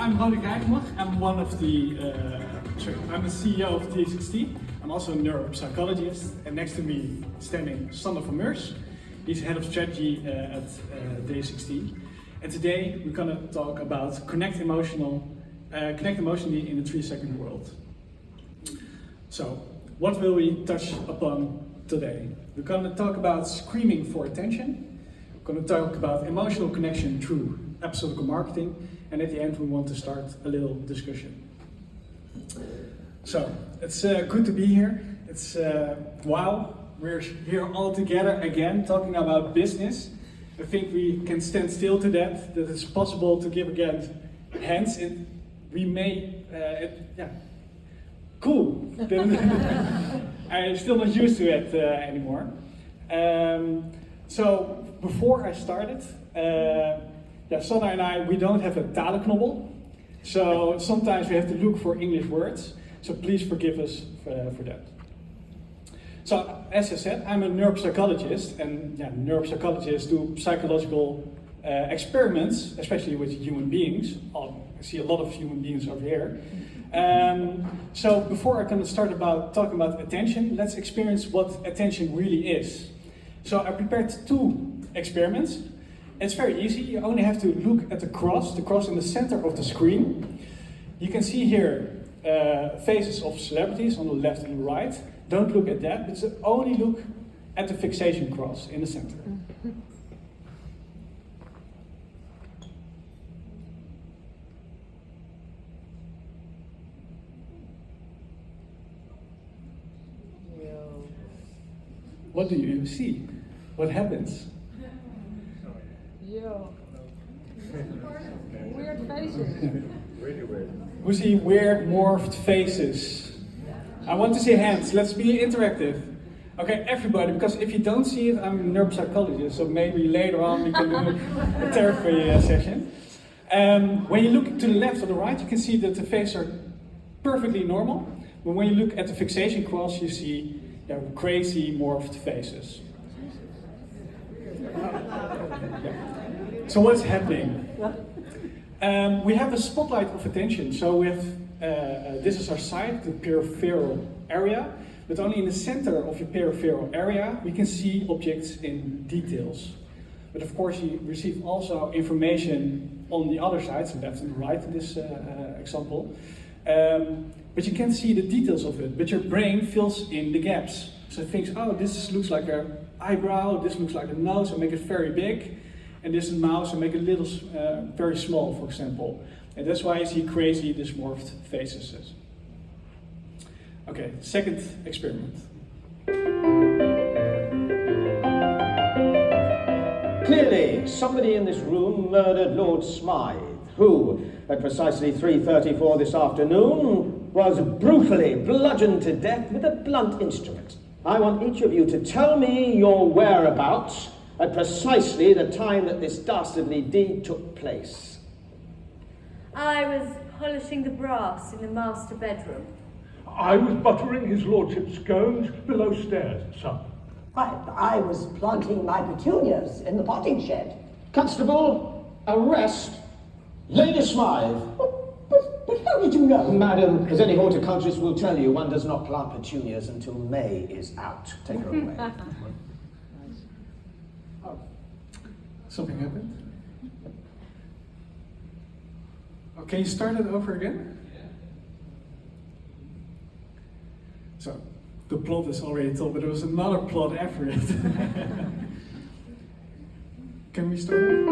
I'm Roderick. I'm one of the, I'm the CEO of disxt. I'm also a neuropsychologist, and next to me standing Sander van Meurs. He's head of strategy at disxt. And today we're going to talk about connect emotionally in a 3-second world. So, what will we touch upon today? We're going to talk about screaming for attention. We're going to talk about emotional connection through absolute marketing, and at the end we want to start a little discussion. So, it's good to be here. It's wow, we're here all together again talking about business. I think we can stand still to that it's possible to give again hands, and we may, cool. I'm still not used to it anymore. So before I started, Sanna and I, we don't have a talenknobbel, so sometimes we have to look for English words. So please forgive us for that. So as I said, I'm a neuropsychologist, and neuropsychologists do psychological experiments, especially with human beings. I see a lot of human beings over here. So before I can start talking about attention, let's experience what attention really is. So I prepared 2 experiments. It's very easy. You only have to look at the cross in the center of the screen. You can see here faces of celebrities on the left and the right. Don't look at that, but only look at the fixation cross in the center. What do you see? What happens? Yo. Weird faces. Really weird. We see weird morphed faces. I want to see hands. Let's be interactive. Okay, everybody, because if you don't see it, I'm a neuropsychologist, so maybe later on we can do a therapy session. When you look to the left or the right, you can see that the faces are perfectly normal. But when you look at the fixation cross, you see crazy morphed faces. So what's happening? We have a spotlight of attention. So we have this is our site, the peripheral area. But only in the center of your peripheral area we can see objects in details. But of course you receive also information on the other side, so left and right in this example. But you can't see the details of it, but your brain fills in the gaps. So it thinks, oh, this looks like an eyebrow, this looks like a nose, so make it very big. And this is a mouth, so make it a little, very small, for example. And that's why you see crazy dysmorphed faces. Okay, second experiment. Clearly, somebody in this room murdered Lord Smythe, who, at precisely 3:34 this afternoon, was brutally bludgeoned to death with a blunt instrument. I want each of you to tell me your whereabouts at precisely the time that this dastardly deed took place. I was polishing the brass in the master bedroom. I was buttering his lordship's scones below stairs, sir. I was planting my petunias in the potting shed. Constable, arrest Lady Smythe. But how did you know? Madam, as any horticulturist will tell you, one does not plant petunias until May is out. Take her away. Oh, something happened? Oh, can you start it over again? So, the plot is already told, but there was another plot after it. Can we start it?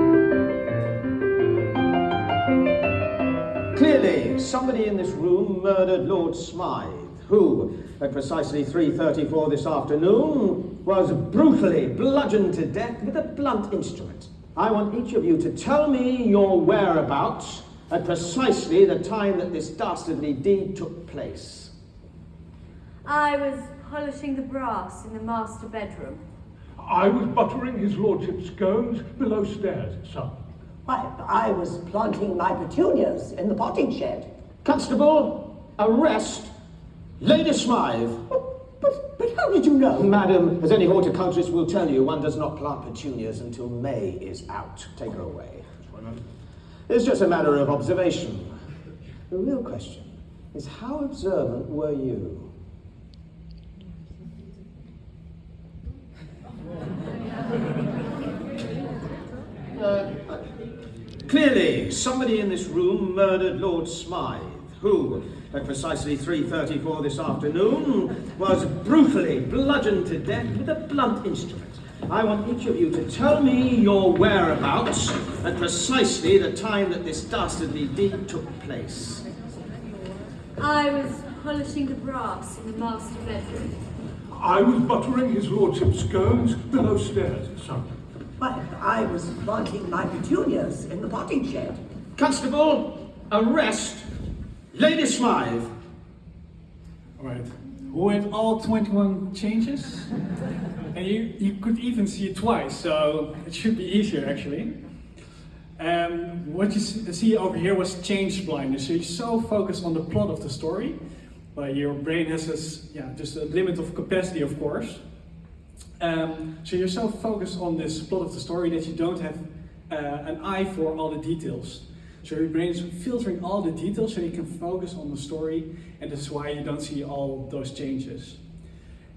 Clearly, somebody in this room murdered Lord Smythe, who, at precisely 3:34 this afternoon, was brutally bludgeoned to death with a blunt instrument. I want each of you to tell me your whereabouts at precisely the time that this dastardly deed took place. I was polishing the brass in the master bedroom. I was buttering his lordship's scones below stairs, sir. I was planting my petunias in the potting shed. Constable, arrest Lady Smythe. But how did you know? Madam, as any horticulturist will tell you, one does not plant petunias until May is out. Take her away. It's just a matter of observation. The real question is, how observant were you? Clearly, somebody in this room murdered Lord Smythe, who, at precisely 3:34 this afternoon, was brutally bludgeoned to death with a blunt instrument. I want each of you to tell me your whereabouts at precisely the time that this dastardly deed took place. I was polishing the brass in the master bedroom. I was buttering his lordship's scones below stairs, sir. Well, I was planting my petunias in the potting shed. Constable, arrest Lady Smythe. All right. Who had all 21 changes? And you could even see it twice, so it should be easier actually. What you see over here was change blindness. So you're so focused on the plot of the story, but your brain has this, just a limit of capacity, of course. So you're so focused on this plot of the story that you don't have an eye for all the details. So your brain is filtering all the details so you can focus on the story, and that's why you don't see all those changes.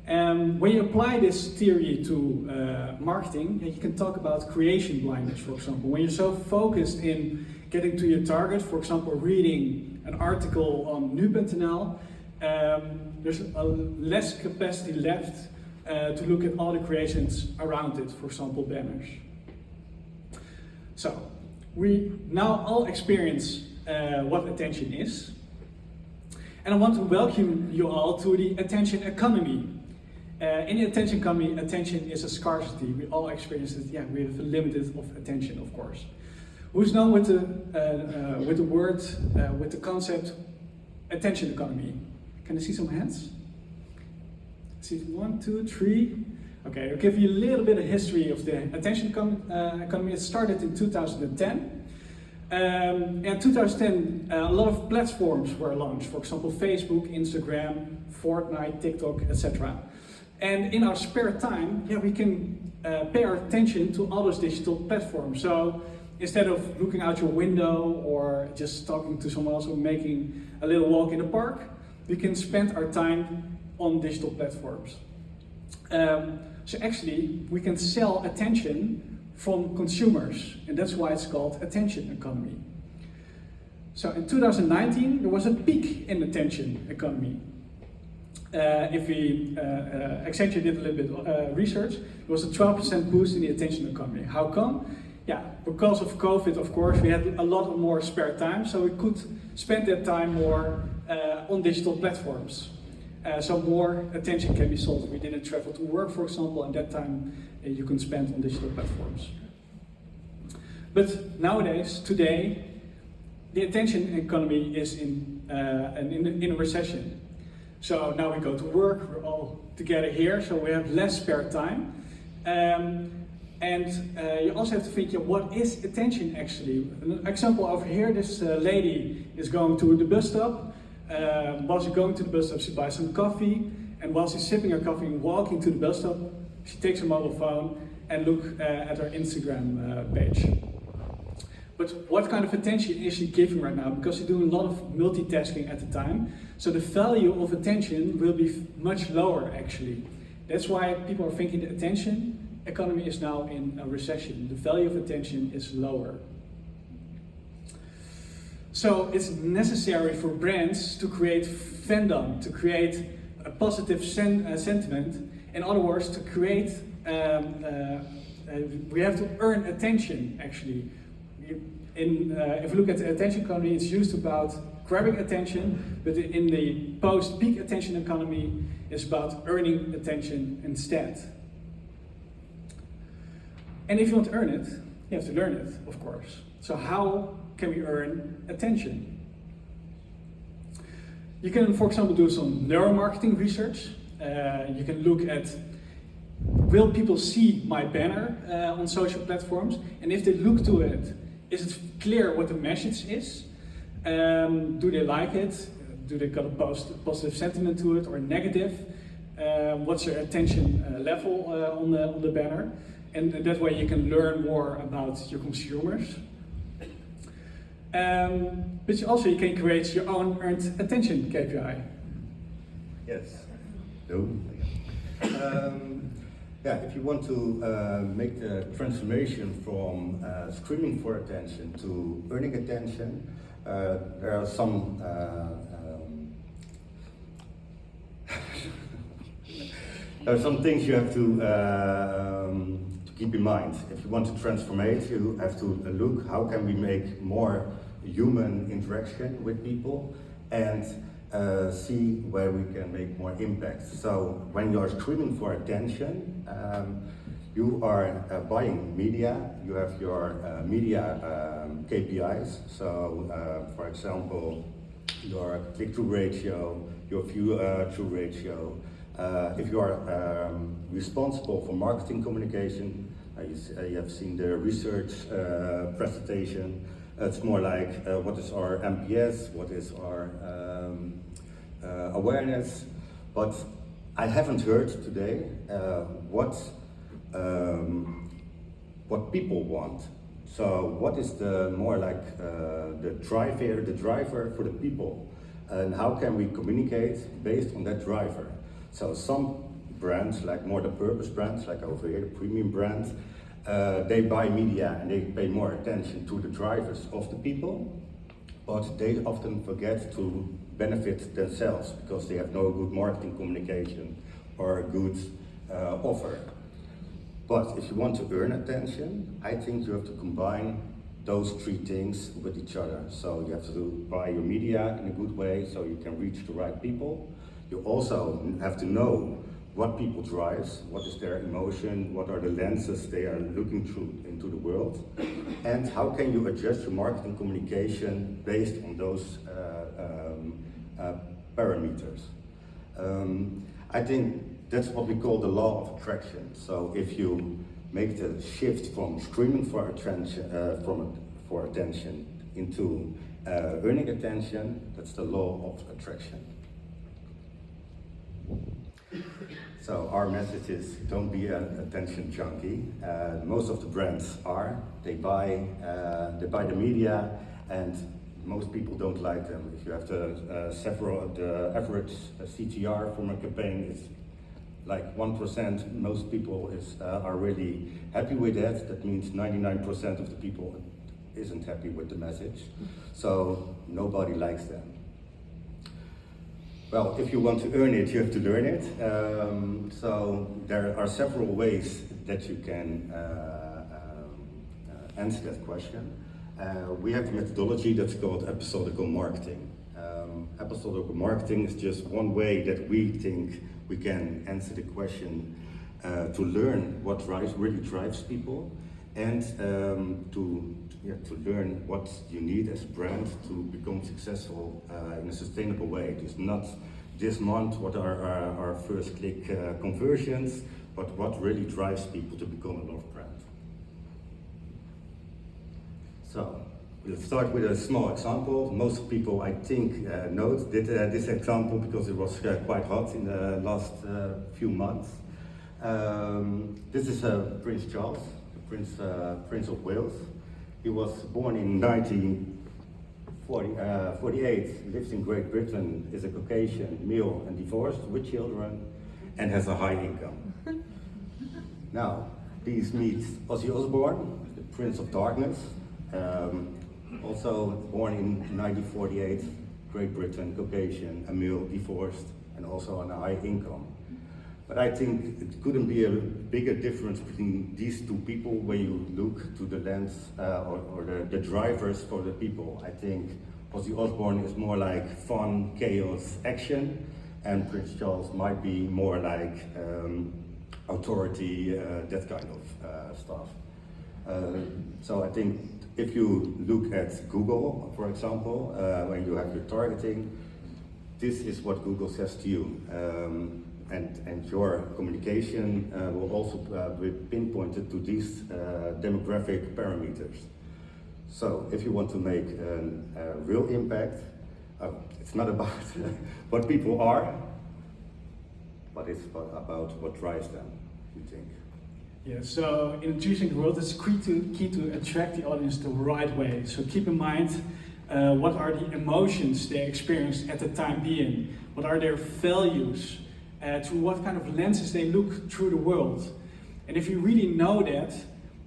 When you apply this theory to marketing, you can talk about creation blindness, for example. When you're so focused in getting to your target, for example, reading an article on nu.nl, there's less capacity left to look at all the creations around it, for example, banners. So, we now all experience what attention is. And I want to welcome you all to the attention economy. In the attention economy, attention is a scarcity. We all experience it. Yeah, we have a limited of attention, of course. Who's known with the word, with the concept, attention economy? Can I see some hands? See, 1, 2, 3. Okay, I'll give you a little bit of history of the attention economy. It started in 2010. In 2010, a lot of platforms were launched. For example, Facebook, Instagram, Fortnite, TikTok, etc. And in our spare time, we can pay our attention to all those digital platforms. So instead of looking out your window or just talking to someone else or making a little walk in the park, we can spend our time on digital platforms. So actually, we can sell attention from consumers, and that's why it's called attention economy. So in 2019, there was a peak in attention economy. If we Accenture did a little bit of research, there was a 12% boost in the attention economy. How come? Yeah, because of COVID, of course, we had a lot more spare time, so we could spend that time more on digital platforms. So more attention can be sold. We didn't travel to work, for example, and that time you can spend on digital platforms. But nowadays, today, the attention economy is in a recession. So now we go to work, we're all together here, so we have less spare time. You also have to think, what is attention actually? An example over here, this lady is going to the bus stop. While she's going to the bus stop, she buys some coffee, and while she's sipping her coffee and walking to the bus stop, she takes her mobile phone and looks at her Instagram page. But what kind of attention is she giving right now? Because she's doing a lot of multitasking at the time, so the value of attention will be much lower actually. That's why people are thinking the attention economy is now in a recession. The value of attention is lower. So it's necessary for brands to create fandom, to create a positive sentiment. In other words, to create, we have to earn attention actually. If you look at the attention economy, it's used about grabbing attention, but in the post-peak attention economy, it's about earning attention instead. And if you want to earn it, you have to learn it, of course. So how can we earn attention? You can, for example, do some neuromarketing research. You can look at, will people see my banner on social platforms? And if they look to it, is it clear what the message is? Do they like it? Do they got a positive sentiment to it or negative? What's their attention level on the banner? And that way you can learn more about your consumers. But also you can create your own earned attention KPI. Yes. No. Yeah, if you want to make the transformation from screaming for attention to earning attention, there are some there are some things you have to keep in mind. If you want to transform it, you have to look how can we make more human interaction with people and see where we can make more impact. So when you are screaming for attention, you are buying media, you have your media KPIs. So for example, your click-through ratio, your view-through ratio. If you are responsible for marketing communication, you have seen the research presentation. It's more like what is our MPS, what is our awareness, but I haven't heard today what people want. So what is the more like the driver for the people, and how can we communicate based on that driver? So some brands, like more the purpose brands, like over here, the premium brands, they buy media and they pay more attention to the drivers of the people, but they often forget to benefit themselves because they have no good marketing communication or a good offer. But if you want to earn attention, I think you have to combine those three things with each other. So you have to buy your media in a good way so you can reach the right people. You also have to know what people drives, what is their emotion, what are the lenses they are looking through into the world, and how can you adjust your marketing communication based on those parameters. I think that's what we call the law of attraction. So if you make the shift from screaming for attention into earning attention, that's the law of attraction. So our message is don't be an attention junkie. Most of the brands are. They buy the media, and most people don't like them. If you have the average CTR from a campaign is like 1%. Most people are really happy with that. That means 99% of the people isn't happy with the message. So nobody likes them. Well, if you want to earn it, you have to learn it. So there are several ways that you can answer that question. We have a methodology that's called episodical marketing. Episodical marketing is just one way that we think we can answer the question to learn what really drives people, and to learn what you need as a brand to become successful in a sustainable way. It's not this month what are our first click conversions, but what really drives people to become a love brand. So we'll start with a small example. Most people, I think, know this example because it was quite hot in the last few months. This is Prince Charles, the Prince of Wales. He was born in 1948, lives in Great Britain, is a Caucasian, male and divorced with children, and has a high income. Now, please meet Ozzy Osbourne, the Prince of Darkness, also born in 1948, Great Britain, Caucasian, a male, divorced, and also on a high income. But I think it couldn't be a bigger difference between these two people when you look to the lens or the drivers for the people. I think Ozzy Osbourne is more like fun, chaos, action, and Prince Charles might be more like authority, that kind of stuff. So I think if you look at Google, for example, when you have your targeting, this is what Google says to you. And your communication will also be pinpointed to these demographic parameters. So if you want to make a real impact, it's not about what people are, but it's about what drives them, you think. Yeah, so in choosing the world, it's key to attract the audience the right way. So keep in mind What are the emotions they experienced at the time being? What are their values? Through what kind of lenses they look through the world? And if you really know that,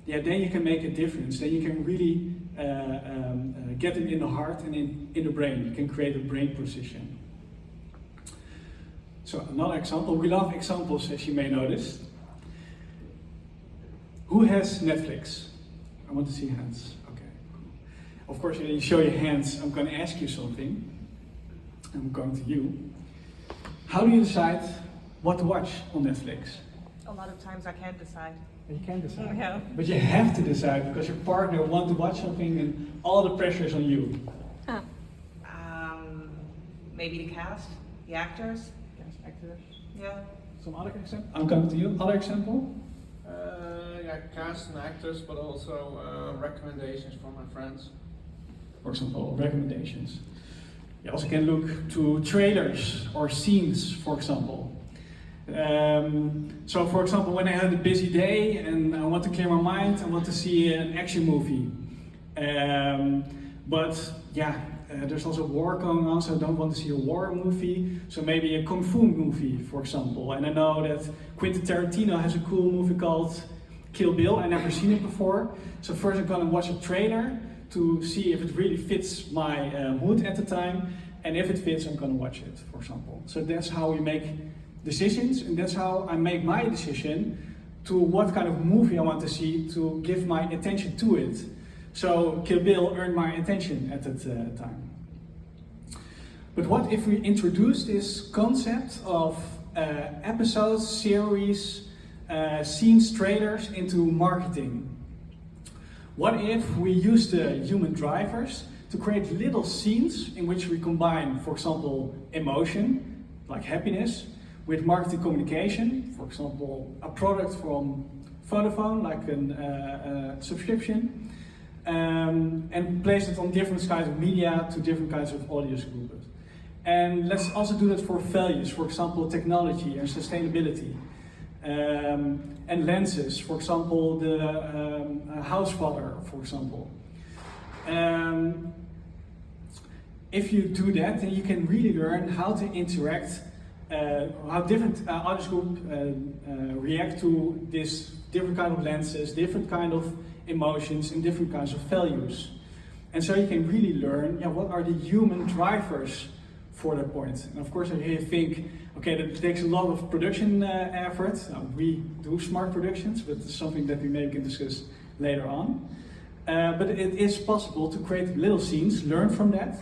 then you can make a difference. Then you can really get it in the heart and in the brain. You can create a brain position. So another example. We love examples, as you may notice. Who has Netflix? I want to see hands. Okay, cool. Of course, you show your hands. I'm going to ask you something. I'm going to you. How do you decide what to watch on Netflix? A lot of times I can't decide. You can't decide. Yeah. But you have to decide because your partner wants to watch something and all the pressure is on you. Maybe the cast, the actors. Cast actors. Yeah. Some other example? I'm coming to you. Other example? Yeah, cast and actors, but also recommendations from my friends. For example, recommendations. You also can look to trailers or scenes, for example. So, for example, when I had a busy day and I want to clear my mind, I want to see an action movie. There's also war going on, so I don't want to see a war movie. So maybe a kung fu movie, for example. And I know that Quentin Tarantino has a cool movie called Kill Bill. I never seen it before. So first I'm gonna watch a trailer to see if it really fits my mood at the time. And if it fits, I'm gonna watch it, for example. So that's how we make decisions, and that's how I make my decision to what kind of movie I want to see to give my attention to it. So Kill Bill earned my attention at that time. But what if we introduce this concept of episodes, series, scenes, trailers into marketing? What if we use the human drivers to create little scenes in which we combine, for example, emotion, like happiness, with marketing communication, for example, a product from Vodafone, like a subscription, and place it on different kinds of media to different kinds of audience groups. And let's also do that for values, for example, technology and sustainability. And lenses, for example, the house father, for example. If you do that, then you can really learn how to interact, how different audience groups react to this different kind of lenses, different kind of emotions, and different kinds of values. And so you can really learn, what are the human drivers for that point. And of course, I really think, okay, that takes a lot of production effort. We do smart productions, but it's something that we maybe can discuss later on. But it is possible to create little scenes, learn from that.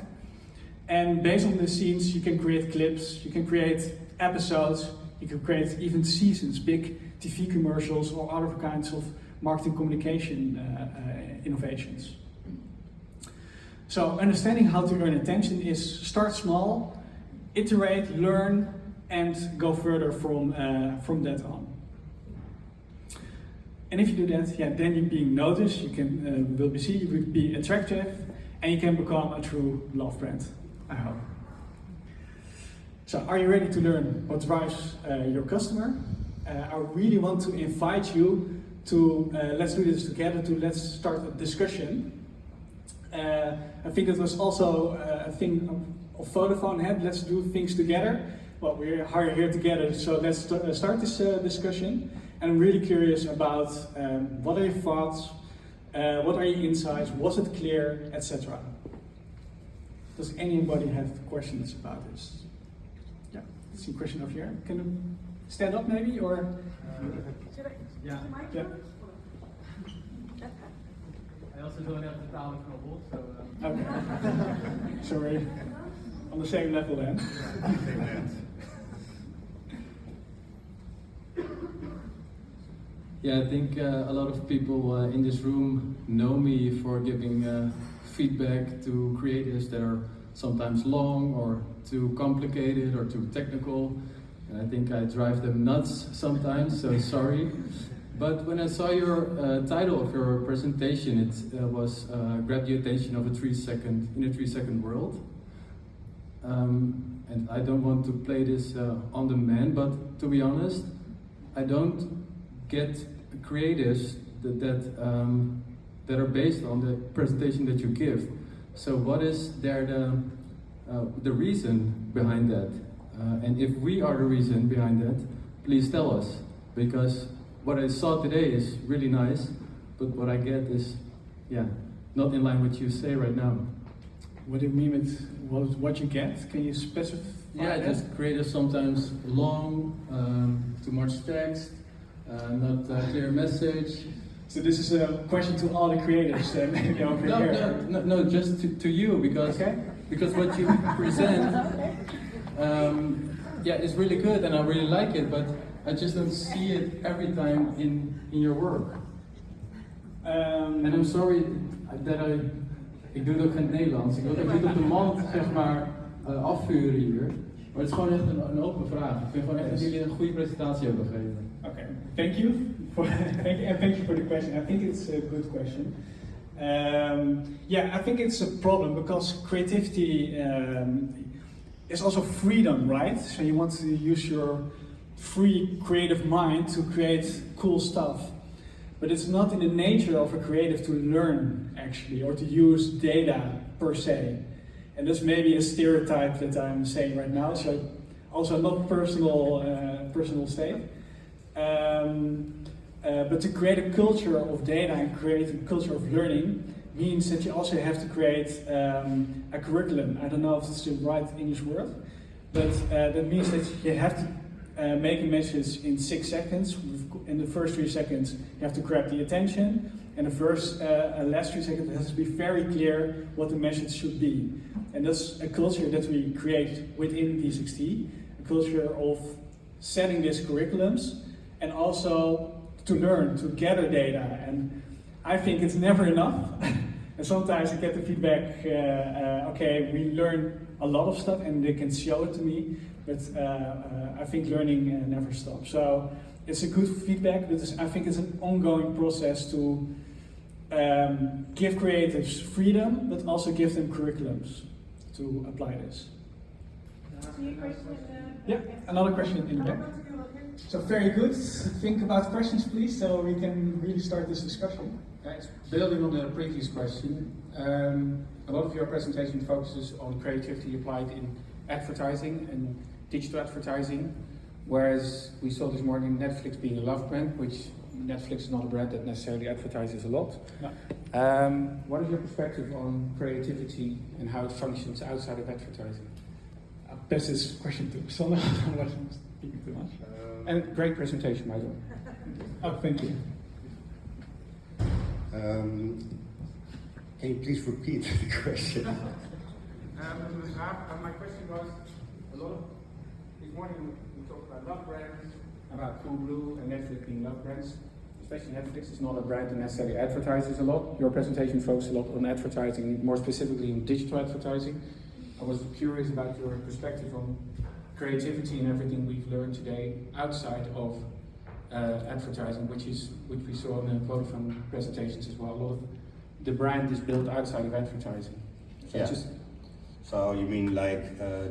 And based on the scenes, you can create clips, you can create episodes, you can create even seasons, big TV commercials or other kinds of marketing communication innovations. So understanding how to earn attention is start small, iterate, learn, and go further from that on. And if you do that, then you're being noticed, you can will be seen, you will be attractive, and you can become a true love brand, I hope. So are you ready to learn what drives your customer? I really want to invite you to, let's do this together, let's start a discussion. I think it was also a thing of Vodafone had, let's do things together. Well, we're here together, so let's start this discussion. And I'm really curious about what are your thoughts, what are your insights, was it clear, etc. Does anybody have questions about this? Yeah, let's see a question over here. Can you stand up maybe, or? Yeah. Yeah. I also don't have the talent knobel, so... Okay. Sorry. On the same level then. Yeah, I think a lot of people in this room know me for giving feedback to creatives that are sometimes long or too complicated or too technical. And I think I drive them nuts sometimes, so sorry. But when I saw your title of your presentation, it was grab the attention of in a 3-second world. And I don't want to play this on the man, but to be honest, I don't get creatives that are based on the presentation that you give. So what is there the reason behind that? And if we are the reason behind that, please tell us. Because what I saw today is really nice, but what I get is, yeah, not in line with what you say right now. What do you mean with what you get? Can you specify? Yeah, just creators sometimes long, too much text, not a clear message. So this is a question to all the creators, maybe over here. No, just to you, because what you present, yeah, it's really good and I really like it, but I just don't see it every time in your work. And I'm sorry that ik doe het ook in het Nederlands. Ik wil het op de mand, zeg maar, afvuren hier. Maar het is gewoon echt een open vraag. Ik vind gewoon echt dat jullie een goede presentatie hebben gegeven. Okay, thank you for the question. I think it's a good question. Yeah, I think it's a problem because creativity is also freedom, right? So you want to use your free creative mind to create cool stuff. But it's not in the nature of a creative to learn, actually, or to use data per se. And that's maybe a stereotype that I'm saying right now, so also not personal state. But to create a culture of data and create a culture of learning means that you also have to create a curriculum. I don't know if it's the right English word, but that means that you have to make a message in 6 seconds. In the first 3 seconds, you have to grab the attention, and the last 3 seconds, it has to be very clear what the message should be. And that's a culture that we create within disxt, a culture of setting these curriculums, and also to learn, to gather data. And I think it's never enough. And sometimes I get the feedback, okay, we learn a lot of stuff and they can show it to me, but I think learning never stops. So it's a good feedback, but I think it's an ongoing process to give creatives freedom, but also give them curriculums to apply this. Yeah, another question in the back. So very good. Think about questions, please, so we can really start this discussion. Guys, building on the previous question, a lot of your presentation focuses on creativity applied in advertising and digital advertising, whereas we saw this morning Netflix being a love brand, which Netflix is not a brand that necessarily advertises a lot. No. What is your perspective on creativity and how it functions outside of advertising? I'll pass this question to Sander, otherwise I'm speaking too much. And great presentation, by the way. Oh, thank you. Can you please repeat the question? My question was, a lot of this morning we talked about love brands, about Coolblue and Netflix being love brands. Especially Netflix is not a brand that necessarily advertises a lot. Your presentation focused a lot on advertising, more specifically in digital advertising. I was curious about your perspective on creativity and everything we've learned today outside of advertising, which we saw in the Vodafone presentations as well. A lot of the brand is built outside of advertising. So yeah. So you mean like the